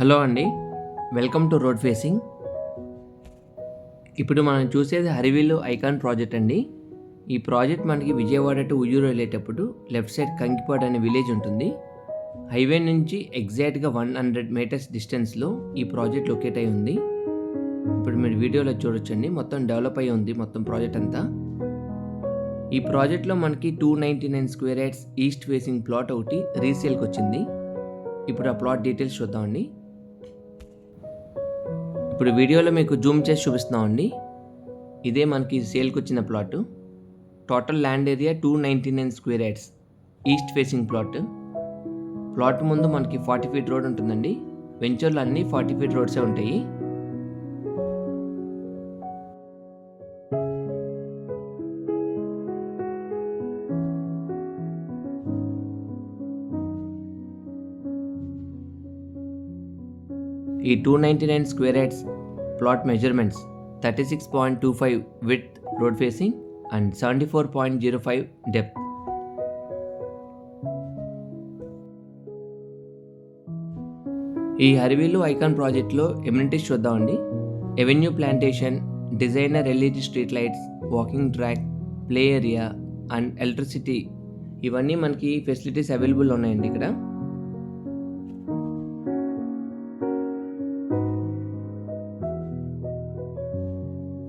Hello అండి, welcome to road facing. ఇప్పుడు మనం చూసేది హరివిల్లు ఐకాన్ ప్రాజెక్ట్ అండి. ఈ ప్రాజెక్ట్ మనకి విజయవాడ టు ఉయ్యూరు వెళ్ళేటప్పుడు లెఫ్ట్ సైడ్ కంకిపాడు అనే విలేజ్ ఉంటుంది. హైవే నుంచి ఎగ్జాక్ట్గా 100 మీటర్స్ డిస్టెన్స్లో ఈ ప్రాజెక్ట్ లొకేట్ అయి ఉంది. ఇప్పుడు మీరు వీడియోలో చూడొచ్చండి, మొత్తం డెవలప్ అయి ఉంది మొత్తం ప్రాజెక్ట్ అంతా. ఈ ప్రాజెక్ట్లో మనకి 299 square yards east facing plot ఒకటి రీసేల్కి వచ్చింది. ఇప్పుడు ఆ ప్లాట్ డీటెయిల్స్ చూద్దామండి. ఇప్పుడు వీడియోలో మీకు జూమ్ చేసి చూపిస్తున్నామండి. ఇదే మనకి సేల్కి వచ్చిన plot. Total land area 299 square yards east facing plot. Plot ముందు మనకి 40 ఫీట్ రోడ్ ఉంటుందండి. వెంచర్లు అన్నీ 40 ఫీట్ రోడ్సే ఉంటాయి. ఈ 299 square yards plot measurements 36.25 width road facing and 74.05 depth. ఈ హరివిల్లు ఐకాన్ ప్రాజెక్ట్లో ఎమ్యూనిటీస్ చూద్దామండి. Avenue plantation, designer LED street lights, walking track, play area and electricity, ఇవన్నీ మనకి ఫెసిలిటీస్ అవైలబుల్ ఉన్నాయండి ఇక్కడ.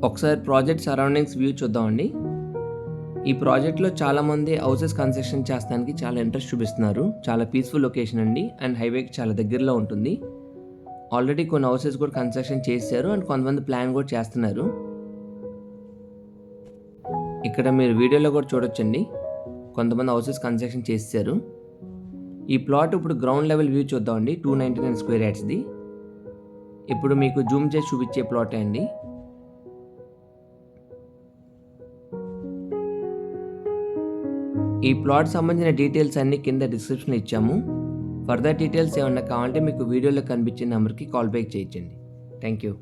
ఒకసారి ప్రాజెక్ట్ సరౌండింగ్స్ వ్యూ చూద్దామండి. ఈ ప్రాజెక్ట్లో చాలామంది హౌసెస్ కన్స్ట్రక్షన్ చేస్తానికి చాలా ఇంట్రెస్ట్ చూపిస్తున్నారు. చాలా పీస్ఫుల్ లొకేషన్ అండి అండ్ హైవేకి చాలా దగ్గరలో ఉంటుంది. ఆల్రెడీ కొన్ని హౌసెస్ కూడా కన్స్ట్రక్షన్ చేశారు అండ్ కొంతమంది ప్లాన్ కూడా చేస్తున్నారు. ఇక్కడ మీరు వీడియోలో కూడా చూడొచ్చండి, కొంతమంది హౌసెస్ కన్స్ట్రక్షన్ చేశారు. ఈ ప్లాట్ ఇప్పుడు గ్రౌండ్ లెవెల్ వ్యూ చూద్దామండి. 299 స్క్వేర్ యార్డ్స్ది. ఇప్పుడు మీకు జూమ్ చేసి చూపించే ప్లాటే అండి. ఈ ప్లాట్ సంబంధించిన డీటెయిల్స్ అన్ని కింద డిస్క్రిప్షన్లో ఇచ్చాము. ఫర్దర్ డీటెయిల్స్ ఏమన్నా కావాలంటే మీకు వీడియోలో కనిపించే నెంబర్కి కాల్ బ్యాక్ చేయించండి. Thank you.